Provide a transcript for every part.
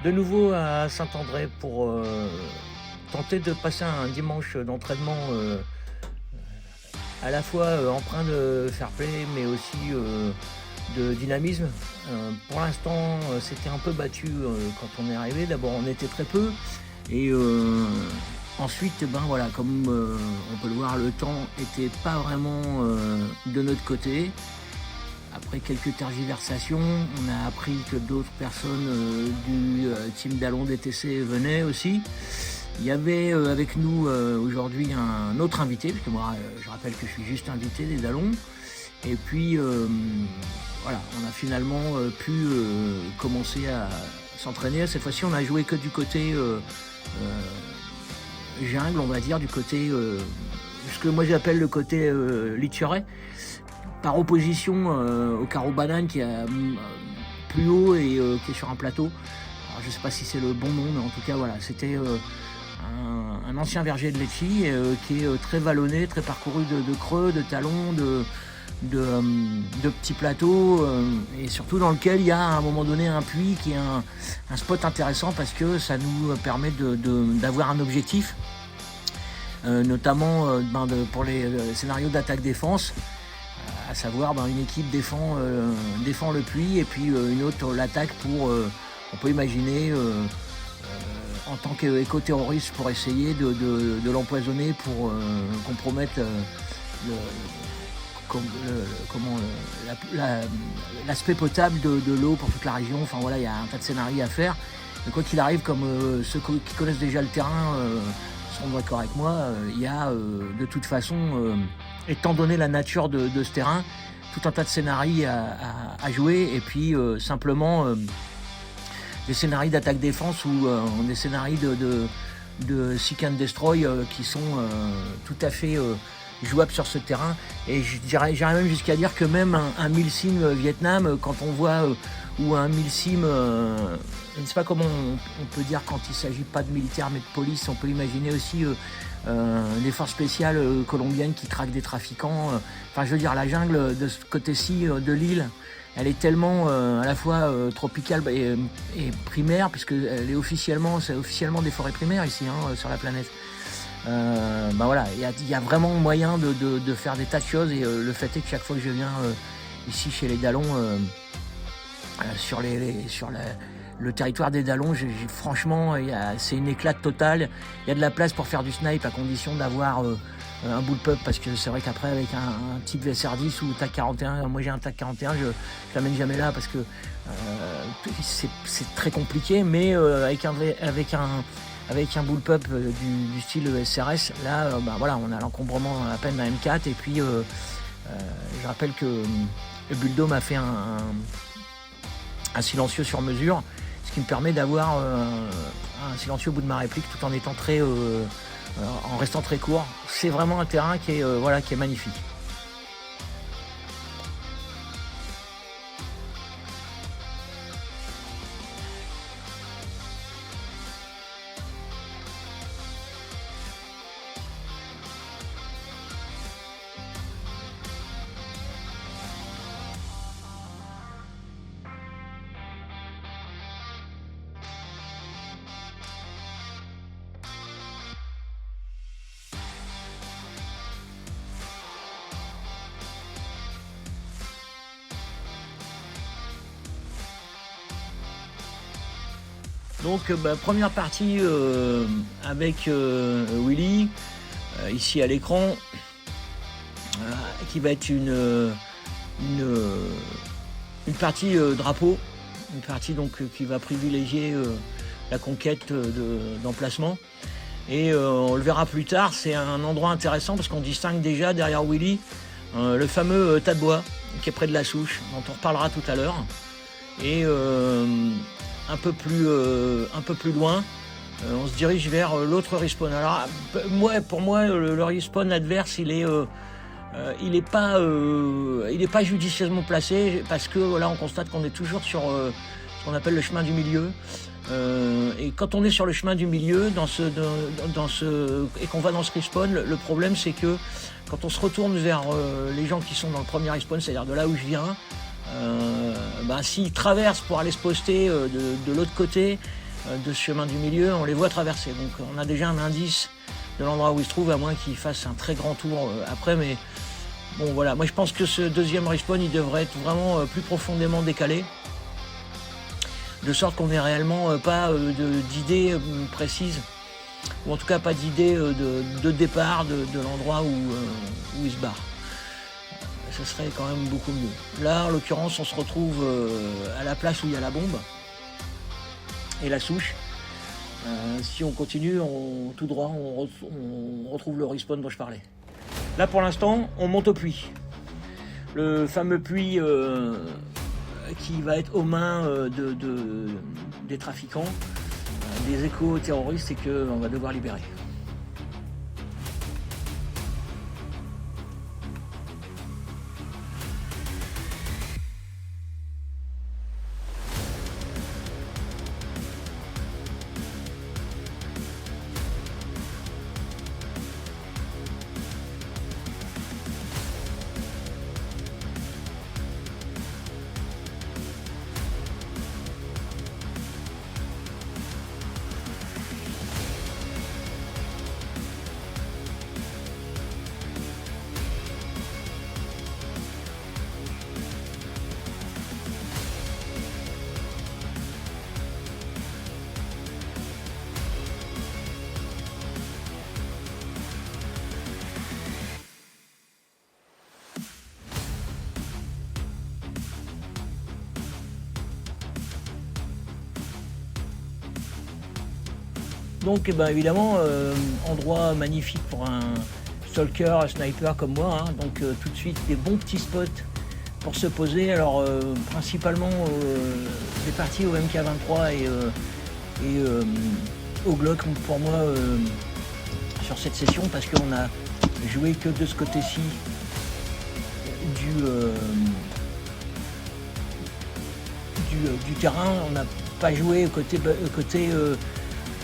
de nouveau à Saint-André pour tenter de passer un dimanche d'entraînement à la fois empreint de fair play mais aussi de dynamisme. Pour l'instant c'était un peu battu quand on est arrivé. D'abord on était très peu et ensuite voilà, comme on peut le voir, le temps n'était pas vraiment de notre côté. Après quelques tergiversations, on a appris que d'autres personnes du team Dallon DTC venaient aussi. Il y avait avec nous aujourd'hui un autre invité, parce que moi je rappelle que je suis juste invité des Dallons. Et puis voilà, on a finalement pu commencer à s'entraîner. Cette fois-ci on a joué que du côté jungle, on va dire, du côté ce que moi j'appelle le côté Litcheret, par opposition au carreau banane qui est plus haut et qui est sur un plateau. Alors, je ne sais pas si c'est le bon nom, mais en tout cas voilà, c'était un ancien verger de Lecce qui est très vallonné, très parcouru de creux, de talons, de petits plateaux et surtout dans lequel il y a à un moment donné un puits qui est un spot intéressant parce que ça nous permet d'avoir un objectif, notamment pour les scénarios d'attaque-défense. À savoir une équipe défend le puits et puis une autre l'attaque pour, on peut imaginer, en tant qu'éco-terroriste pour essayer de l'empoisonner pour compromettre l'aspect potable de l'eau pour toute la région. Enfin voilà, il y a un tas de scénarios à faire. Mais quoi qu'il arrive, comme ceux qui connaissent déjà le terrain seront d'accord avec moi, il y a de toute façon, étant donné la nature de ce terrain, tout un tas de scénarios à jouer et puis simplement des scénarios d'attaque-défense ou des scénarios de seek and destroy qui sont tout à fait jouables sur ce terrain. Et j'irais même jusqu'à dire que même un Milsim Vietnam, quand on voit ou un Milsim, je ne sais pas comment on peut dire quand il ne s'agit pas de militaires mais de police, on peut imaginer aussi des forces spéciales colombiennes qui traquent des trafiquants. Enfin, je veux dire, la jungle de ce côté-ci de l'île, elle est tellement à la fois tropicale et primaire, puisque c'est officiellement des forêts primaires ici sur la planète. Voilà, il y a vraiment moyen de faire des tas de choses et le fait est que chaque fois que je viens ici chez les Dallons, sur le territoire des Dallons, franchement, c'est une éclate totale. Il y a de la place pour faire du snipe à condition d'avoir un bullpup, parce que c'est vrai qu'après avec un type VSR10 ou TAC 41, moi j'ai un TAC 41, je l'amène jamais là parce que c'est très compliqué, mais avec un bullpup du style SRS, là voilà, on a l'encombrement à peine d'un M4 et puis je rappelle que le Bulldome a fait un silencieux sur mesure, ce qui me permet d'avoir un silencieux au bout de ma réplique tout en étant en restant très court. C'est vraiment un terrain qui est magnifique. Donc première partie avec Willy, ici à l'écran, qui va être une partie drapeau, une partie donc qui va privilégier la conquête d'emplacement. Et on le verra plus tard, c'est un endroit intéressant parce qu'on distingue déjà derrière Willy le fameux tas de bois qui est près de la souche, dont on reparlera tout à l'heure. Et un peu plus loin, on se dirige vers l'autre respawn. Alors pour moi le respawn adverse il est pas judicieusement placé, parce que là on constate qu'on est toujours sur ce qu'on appelle le chemin du milieu. Et quand on est sur le chemin du milieu et qu'on va dans ce respawn, le problème c'est que quand on se retourne vers les gens qui sont dans le premier respawn, c'est-à-dire de là où je viens, s'ils traversent pour aller se poster de l'autre côté, de ce chemin du milieu, on les voit traverser. Donc on a déjà un indice de l'endroit où ils se trouvent, à moins qu'ils fassent un très grand tour après. Mais bon voilà, moi je pense que ce deuxième respawn, il devrait être vraiment plus profondément décalé, de sorte qu'on n'ait réellement pas d'idée précise, ou en tout cas pas d'idée de départ de l'endroit où il se barre. Ce serait quand même beaucoup mieux. Là, en l'occurrence, on se retrouve à la place où il y a la bombe et la souche. Si on continue tout droit, on retrouve le respawn dont je parlais. Là, pour l'instant, on monte au puits. Le fameux puits qui va être aux mains des trafiquants, des éco-terroristes, et qu'on va devoir libérer. Donc évidemment, endroit magnifique pour un stalker, un sniper comme moi, hein. Donc tout de suite des bons petits spots pour se poser. Alors principalement des parties au MK23 et au Glock pour moi sur cette session, parce qu'on a joué que de ce côté-ci du terrain. On n'a pas joué côté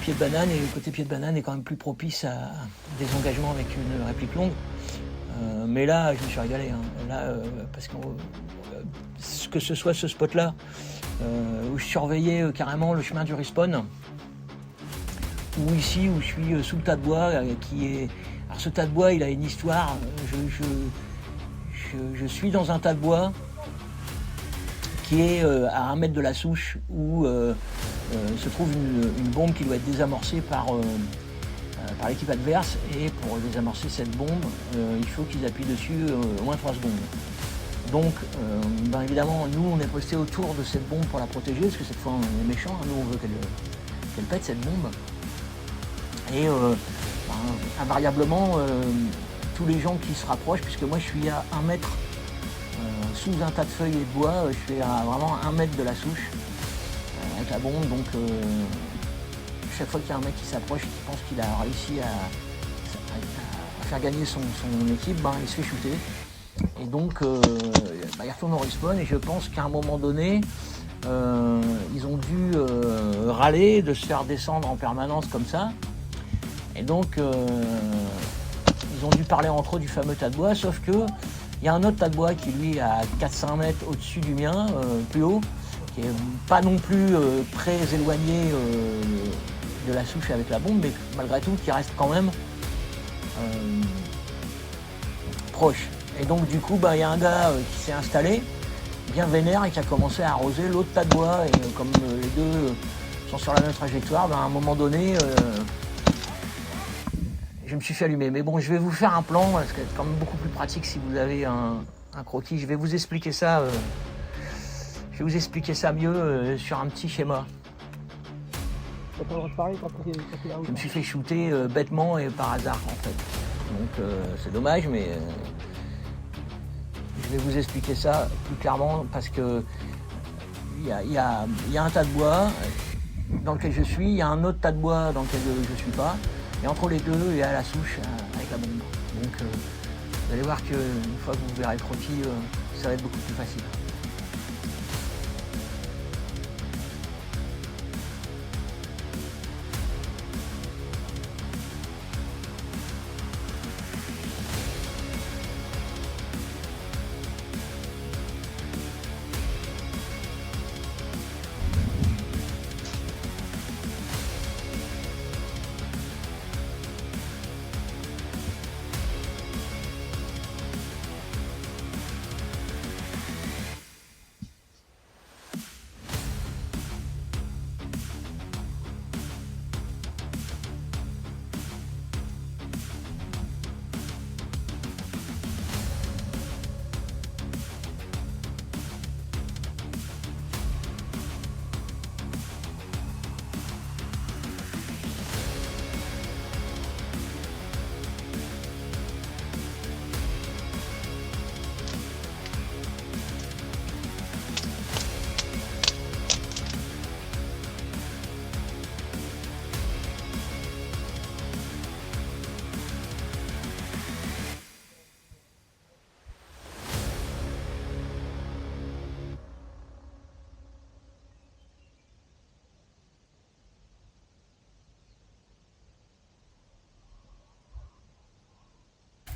pied de banane, et le côté pied de banane est quand même plus propice à des engagements avec une réplique longue. Mais là, je me suis régalé, hein. Là, parce que ce soit ce spot-là, où je surveillais carrément le chemin du respawn, ou ici où je suis sous le tas de bois, alors ce tas de bois, il a une histoire. Je suis dans un tas de bois qui est à 1 mètre de la souche, où se trouve une bombe qui doit être désamorcée par l'équipe adverse. Et pour désamorcer cette bombe, il faut qu'ils appuient dessus au moins 3 secondes. Donc évidemment, nous on est posté autour de cette bombe pour la protéger, parce que cette fois on est méchant, hein. Nous on veut qu'elle pète cette bombe. Et invariablement, tous les gens qui se rapprochent, puisque moi je suis à 1 mètre sous un tas de feuilles et de bois, je suis à vraiment 1 mètre de la souche avec la bombe. Donc chaque fois qu'il y a un mec qui s'approche et qui pense qu'il a réussi à faire gagner son équipe, il se fait shooter. Et donc il retourne au respawn, et je pense qu'à un moment donné, ils ont dû râler de se faire descendre en permanence comme ça. Et donc ils ont dû parler entre eux du fameux tas de bois, sauf que il y a un autre tas de bois qui lui est à 400 mètres au-dessus du mien, plus haut, qui est pas non plus très éloigné de la souche avec la bombe, mais malgré tout qui reste quand même proche. Et donc du coup il y a un gars qui s'est installé bien vénère et qui a commencé à arroser l'autre tas de bois, et comme les deux sont sur la même trajectoire, à un moment donné je me suis fait allumer. Mais bon, je vais vous faire un plan, parce que c'est quand même beaucoup plus pratique si vous avez un croquis. Je vais vous expliquer ça mieux sur un petit schéma. Je me suis fait shooter bêtement et par hasard en fait. Donc c'est dommage, mais je vais vous expliquer ça plus clairement, parce que il y a un tas de bois dans lequel je suis, il y a un autre tas de bois dans lequel je ne suis pas. Et entre les deux, il y a la souche avec la bombe. Donc vous allez voir qu'une fois que vous verrez le croquis, ça va être beaucoup plus facile.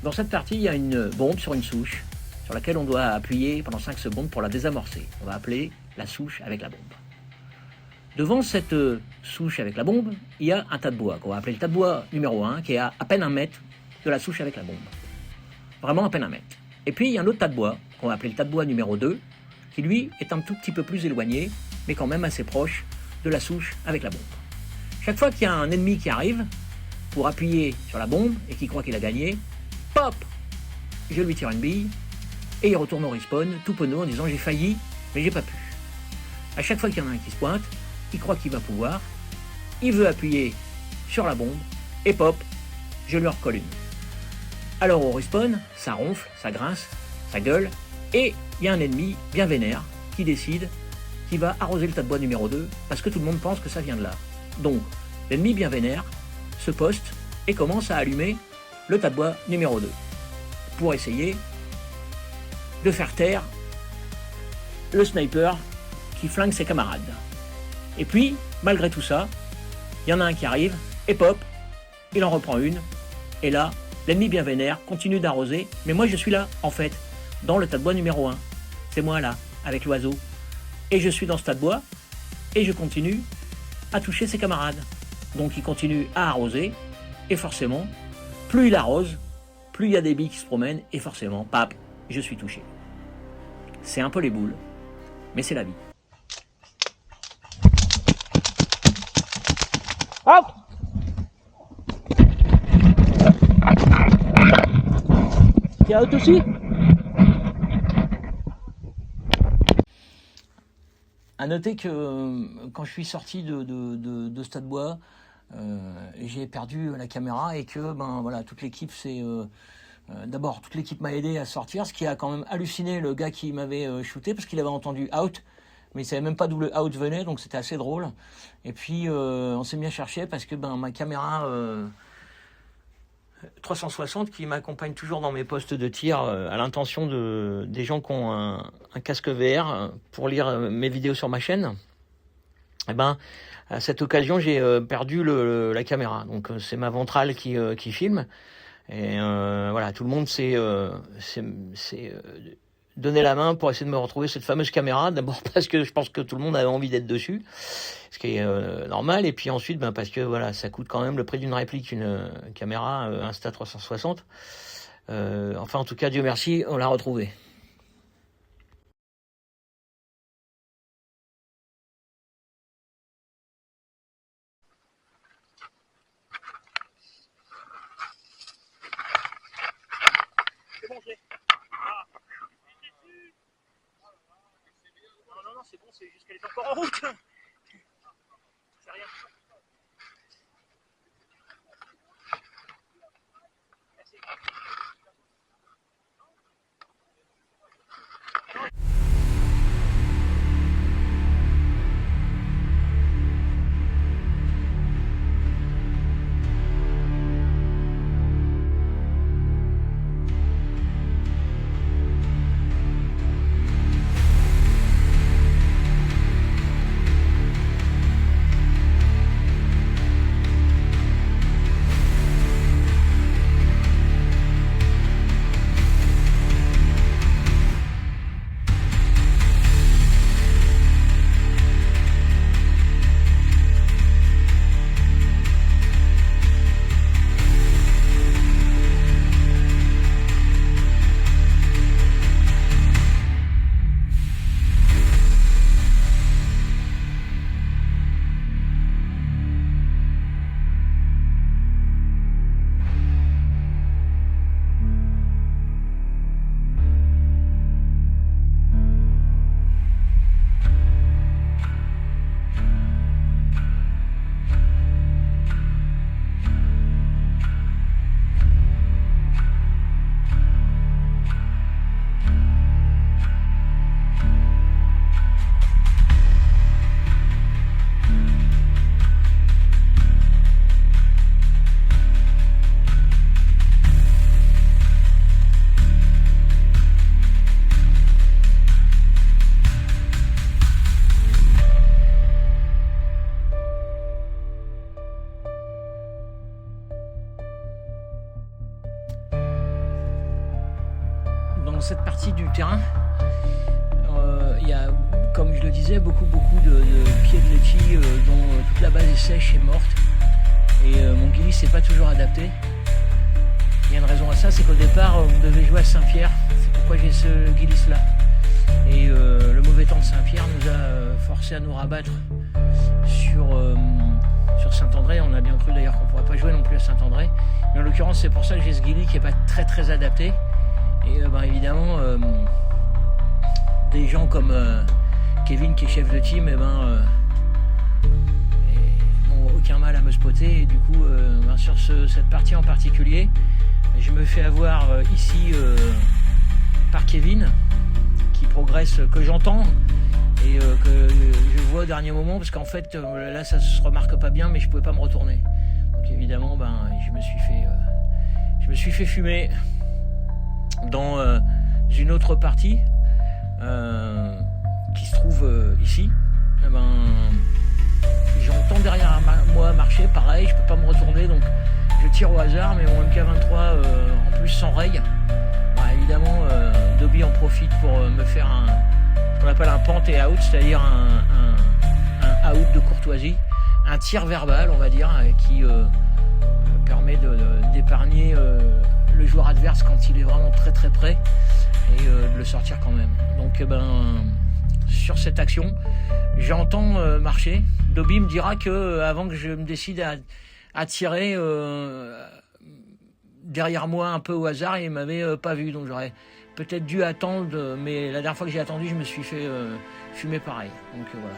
Dans cette partie, il y a une bombe sur une souche sur laquelle on doit appuyer pendant 5 secondes pour la désamorcer. On va appeler la souche avec la bombe. Devant cette souche avec la bombe, il y a un tas de bois qu'on va appeler le tas de bois numéro 1 qui est à peine 1 mètre de la souche avec la bombe. Vraiment à peine 1 mètre. Et puis il y a un autre tas de bois qu'on va appeler le tas de bois numéro 2 qui lui est un tout petit peu plus éloigné mais quand même assez proche de la souche avec la bombe. Chaque fois qu'il y a un ennemi qui arrive pour appuyer sur la bombe et qui croit qu'il a gagné, pop, je lui tire une bille et il retourne au respawn tout penaud en disant j'ai failli mais j'ai pas pu. À chaque fois qu'il y en a un qui se pointe, il croit qu'il va pouvoir, il veut appuyer sur la bombe et pop, je lui en recolle une. Alors au respawn, ça ronfle, ça grince, ça gueule et il y a un ennemi bien vénère qui décide qu'il va arroser le tas de bois numéro 2 parce que tout le monde pense que ça vient de là. Donc l'ennemi bien vénère se poste et commence à allumer le tas de bois numéro 2 pour essayer de faire taire le sniper qui flingue ses camarades. Et puis, malgré tout ça, il y en a un qui arrive, et pop, il en reprend une, et là, l'ennemi bien vénère continue d'arroser, mais moi je suis là, en fait, dans le tas de bois numéro 1. C'est moi là, avec l'oiseau. Et je suis dans ce tas de bois, et je continue à toucher ses camarades. Donc il continue à arroser, et forcément, plus il arrose, plus il y a des billes qui se promènent, et forcément, pap, je suis touché. C'est un peu les boules, mais c'est la vie. Hop! T'es out aussi? À noter que quand je suis sorti de Stade Bois, j'ai perdu la caméra et que voilà, toute l'équipe s'est... d'abord, toute l'équipe m'a aidé à sortir, ce qui a quand même halluciné le gars qui m'avait shooté parce qu'il avait entendu out, mais il savait même pas d'où le out venait, donc c'était assez drôle. Et puis on s'est mis à chercher parce que ma caméra 360 qui m'accompagne toujours dans mes postes de tir à l'intention des gens qui ont un casque VR pour lire mes vidéos sur ma chaîne, et à cette occasion j'ai perdu la caméra. Donc c'est ma ventrale qui filme. Et voilà, tout le monde s'est donné la main pour essayer de me retrouver cette fameuse caméra. D'abord parce que je pense que tout le monde avait envie d'être dessus, ce qui est normal. Et puis ensuite, parce que voilà, ça coûte quand même le prix d'une réplique, une caméra Insta360. Enfin, en tout cas, Dieu merci, on l'a retrouvée. C'est bon, j'ai. Ah. Non, c'est bon, c'est juste qu'elle est encore en route. C'est rien. Merci. cette partie du terrain, il y a, comme je le disais, beaucoup de pieds de laitue dont toute la base est sèche et morte. Et mon ghillie s'est pas toujours adapté. Il y a une raison à ça, c'est qu'au départ, on devait jouer à Saint-Pierre. C'est pourquoi j'ai ce ghillie là. Et le mauvais temps de Saint-Pierre nous a forcé à nous rabattre sur Saint-André. On a bien cru d'ailleurs qu'on ne pourrait pas jouer non plus à Saint-André. Mais en l'occurrence, c'est pour ça que j'ai ce ghillie qui n'est pas très adapté. Et évidemment, des gens comme Kevin qui est chef de team, n'ont aucun mal à me spotter. Et du coup, sur cette partie en particulier, je me fais avoir ici par Kevin, qui progresse, que j'entends et que je vois au dernier moment, parce qu'en fait là ça se remarque pas bien, mais je pouvais pas me retourner. Donc évidemment je me suis fait fumer dans une autre partie qui se trouve ici. J'entends derrière moi marcher, pareil, je peux pas me retourner, donc je tire au hasard, mais mon MK23 en plus s'enraye. Évidemment, Dobby en profite pour me faire ce qu'on appelle un pant et out, c'est-à-dire un out de courtoisie, un tir verbal, on va dire, qui permet d'épargner le joueur adverse quand il est vraiment très près et de le sortir quand même. Donc, sur cette action, j'entends marcher. Dobby me dira que avant que je me décide à tirer derrière moi un peu au hasard, il m'avait pas vu, donc j'aurais peut-être dû attendre, mais la dernière fois que j'ai attendu, je me suis fait fumer pareil. Donc voilà.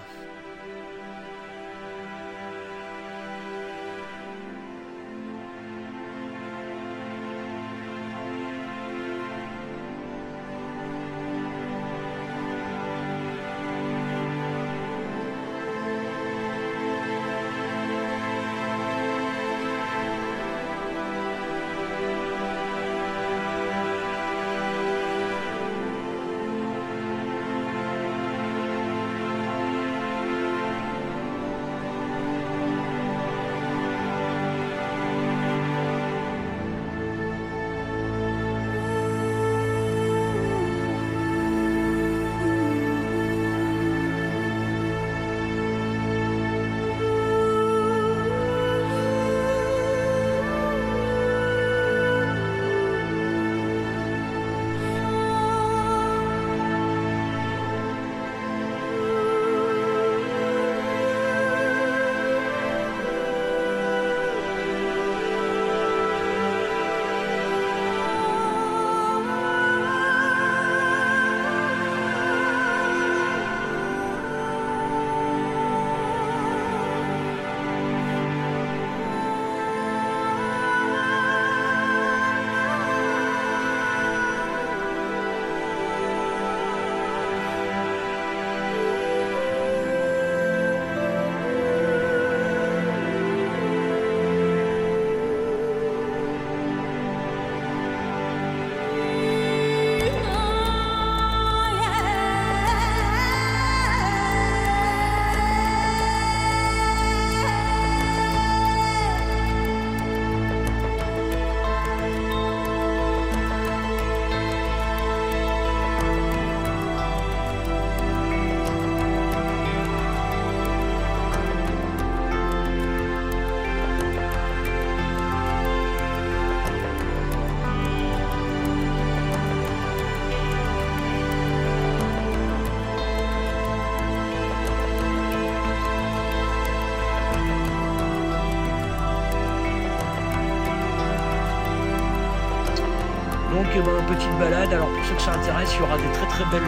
Donc petite balade, alors pour ceux que ça intéresse, il y aura des très belles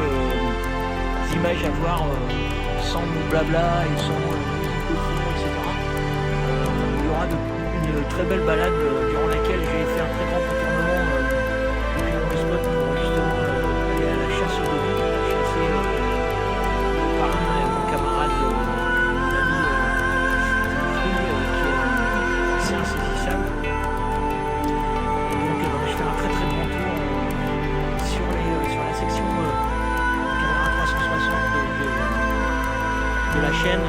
images à voir sans blabla et sans musique de fond, etc. Il y aura une très belle balade durant laquelle j'ai fait un très grand contournement depuis mon spot pour justement aller à la chasse au Dobby, chasser mon parrain et mon camarade, mon ami Dimitri, qui est assez insaisissable. Donc je fais un très grand tour sur la section caméra 360 de la chaîne.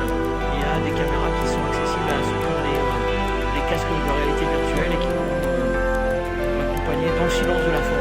Il y a des caméras qui sont accessibles à ceux qui ont des casques de réalité virtuelle et qui vont m'accompagner dans le silence de la forêt.